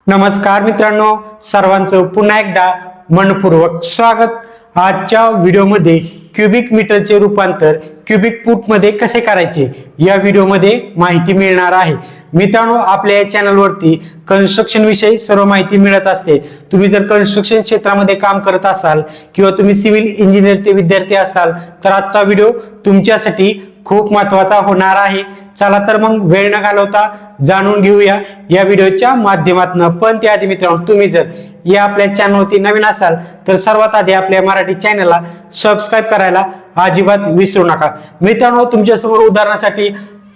नमस्कार मित्रांनो, सर्वांचं पुन्हा एकदा मनपूर्वक स्वागत। आजच्या व्हिडिओमध्ये क्यूबिक मीटरचे रूपांतर क्यूबिक फूट मध्ये कसे करायचे या व्हिडिओमध्ये माहिती मिळणार आहे। मित्रांनो, आपल्या या चॅनलवरती कन्स्ट्रक्शन विषयी सर्व माहिती मिळत असते। तुम्ही जर कन्स्ट्रक्शन क्षेत्रामध्ये काम करत असाल किंवा तुम्ही सिव्हिल इंजिनिअरचे विद्यार्थी असाल तर आजचा व्हिडिओ तुमच्यासाठी खूप महत्त्वाचा होणार आहे। चला तर मग वेळ न घालवता जाणून घेऊया या व्हिडिओच्या माध्यमातून। पण त्याआधी मित्रांनो, तुम्ही जर या आपल्या चॅनलवरती नवीन असाल तर सर्वात आधी आपल्या मराठी चॅनलला सबस्क्राइब करायला अजिबात विसरू नका। मित्रांनो, तुमच्यासमोर उदाहरणासाठी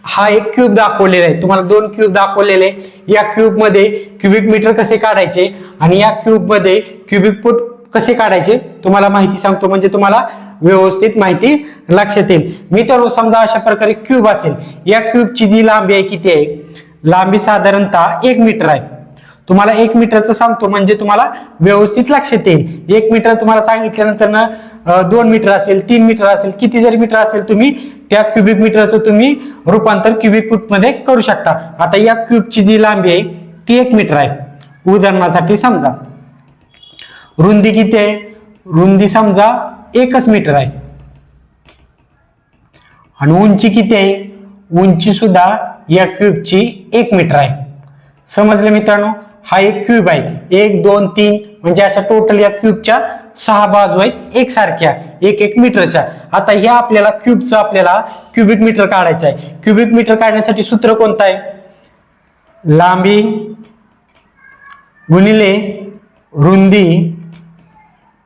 हा एक क्यूब दाखवलेला आहे। तुम्हाला दोन क्यूब दाखवलेले, या क्यूब मध्ये क्यूबिक मीटर कसे काढायचे आणि या क्यूब मध्ये क्यूबिक फूट कसे काढायचे तुम्हाला माहिती सांगतो, म्हणजे तुम्हाला व्यवस्थित माहिती लक्षात येईल। मित्रांनो, समजा अशा प्रकारे क्यूब असेल, या क्यूबची जी लांबी आहे किती आहे? लांबी साधारणतः 1 मीटर आहे। तुम्हाला 1 मीटरचं सांगतो म्हणजे तुम्हाला व्यवस्थित लक्षात येईल। 1 मीटर तुम्हाला सांगितल्यानंतर ना 2 मीटर असेल, 3 मीटर असेल, किती जरी मीटर असेल तुम्ही त्या क्यूबिक मीटरचं तुम्ही रूपांतर क्यूबिक फूट मध्ये करू शकता। आता या क्यूबची जी लांबी आहे ती 1 मीटर आहे। उदाहरणासाठी समजा रुंदी किती आहे? रुंदी समजा 1 मीटर आहे आणि उंची किती आहे? उंची सुद्धा या क्यूबची 1 मीटर आहे। समजले मित्रांनो? हा एक क्यूब आहे, 1 2 3 म्हणजे अशा टोटल या क्यूबच्या 6 बाजू आहेत एकसारख्या 1 मीटरच्या। आता ह्या आपल्याला क्यूबचं आपल्याला क्यूबिक मीटर काढायचं आहे। क्यूबिक मीटर काढण्यासाठी सूत्र कोणतं आहे? लांबी गुणिले रुंदी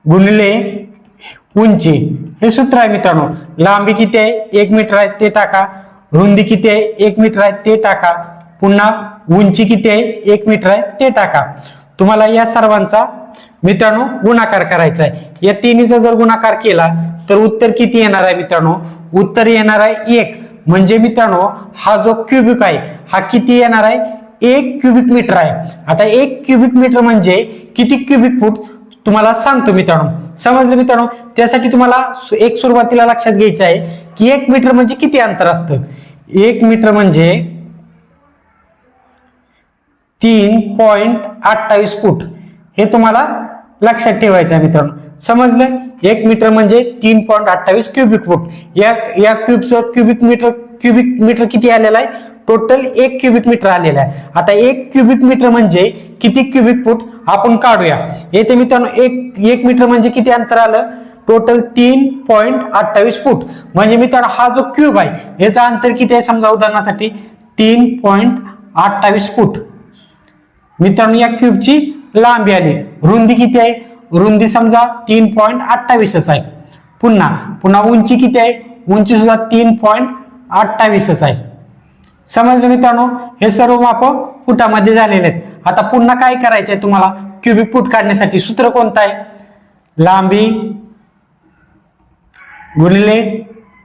गुणिले उंची, हे सूत्र आहे मित्रांनो। लांबी किती आहे? 1 मीटर आहे ते टाका, रुंदी किती आहे? 1 मीटर आहे ते टाका, पुन्हा उंची किती आहे? 1 मीटर आहे ते टाका। तुम्हाला या सर्वांचा मित्रांनो गुणाकार करायचा आहे। या तिन्हीचा जर गुणाकार केला तर उत्तर किती येणार आहे मित्रांनो? उत्तर येणार आहे 1। म्हणजे मित्रांनो, हा जो क्यूबिक आहे हा किती येणार आहे? 1 क्यूबिक मीटर आहे। आता 1 क्यूबिक मीटर म्हणजे किती क्यूबिक फूट तुम्हाला सांगतो मित्रांनो। समजलं मित्रांनो? त्यासाठी तुम्हाला एक सुरुवातीला लक्षात घ्यायचं आहे की 1 मीटर म्हणजे किती अंतर असतं? 1 मीटर म्हणजे 3.28 फूट, हे तुम्हाला लक्षात ठेवायचं आहे मित्रांनो। समजलं? 1 मीटर म्हणजे 3.28 क्यूबिक फूट। या क्यूबचं क्यूबिक मीटर किती आलेला आहे? टोटल 1 क्यूबिक मीटर आलेला आहे। आता 1 क्यूबिक मीटर म्हणजे किती क्यूबिक फूट आपण काढूया। येथे मित्रांनो 1 मीटर म्हणजे किती अंतर आलं? टोटल 3.28 फूट। म्हणजे मित्रांनो, हा जो क्यूब आहे याचा अंतर किती आहे? समजा उदाहरणासाठी 3.28 फूट। मित्रांनो, या क्यूबची लांबी आली। रुंदी किती आहे? रुंदी समजा 3.28च आहे। पुन्हा उंची किती आहे? उंची सुद्धा 3.28च आहे। समजलं मित्रांनो? हे सर्व माप फुटामध्ये झालेले आहेत। आता पुन्हा काय करायचंय तुम्हाला? क्यूबिक फूट काढण्यासाठी सूत्र कोणतं आहे? लांबी गुणिले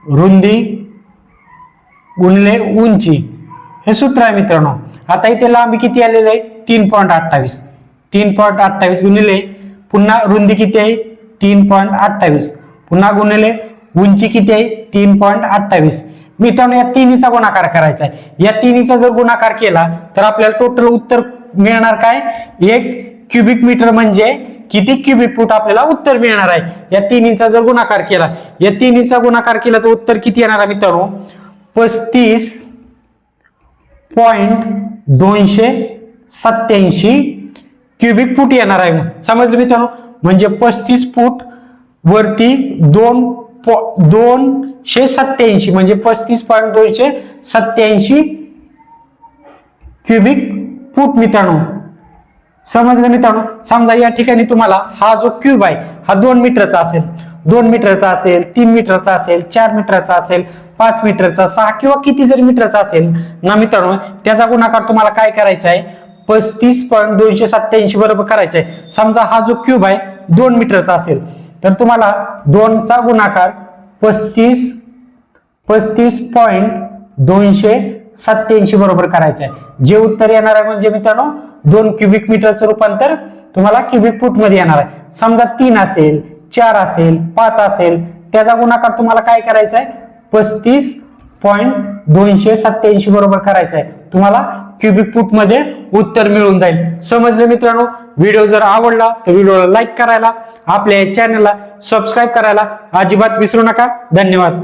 रुंदी गुणिले उंची, हे सूत्र आहे मित्रांनो। आता इथे लांबी किती आलेली आहे? 3.28 गुणिले पुन्हा रुंदी किती आहे? 3.28 पुन्हा गुणिले उंची किती आहे? 3.28। मित्रांनो, या तिन्हीचा गुणाकार करायचा आहे। या तिन्हीचा जर गुणाकार केला तर आपल्याला टोटल उत्तर मिळणार काय? 1 क्यूबिक मीटर म्हणजे किती क्यूबिक फूट आपल्याला उत्तर मिळणार आहे। या तिन्हीचा जर गुणाकार केला तर उत्तर किती येणार आहे मित्रांनो? 35.287 क्यूबिक फूट येणार आहे। समजलं मित्रांनो? म्हणजे 35 फूट वरती 287 म्हणजे 35.287 क्यूबिक फूट मित्रांनो। समजलं मित्रांनो? समजा या ठिकाणी तुम्हाला हा जो क्यूब आहे हा 2 मीटरचा असेल, 2 मीटरचा असेल, 3 मीटरचा असेल, 4 मीटरचा असेल, 5 मीटरचा, 6 किंवा किती जरी मीटरचा असेल ना मित्रांनो, त्याचा गुणाकार तुम्हाला काय करायचा आहे? 35.287 बरोबर करायचा आहे। समजा हा जो क्यूब आहे 2 मीटरचा असेल तर तुम्हाला 2चा गुणाकार 35.287 बरोबर करायचं आहे। जे उत्तर येणार आहे म्हणजे मित्रांनो 2 क्यूबिक मीटरचं रूपांतर तुम्हाला क्यूबिक फूट मध्ये येणार आहे। समजा 3 असेल, 4 असेल, 5 असेल, त्याचा गुणाकार तुम्हाला काय करायचा आहे? 35.287 बरोबर करायचं आहे। तुम्हाला क्युबिक फूट मध्ये उत्तर मिळून जाईल. समजलं मित्रांनो? व्हिडिओ जर आवडला तर व्हिडिओला लाईक करायला, आपल्या चॅनलला सबस्क्राईब करायला अजिबात विसरू नका. धन्यवाद.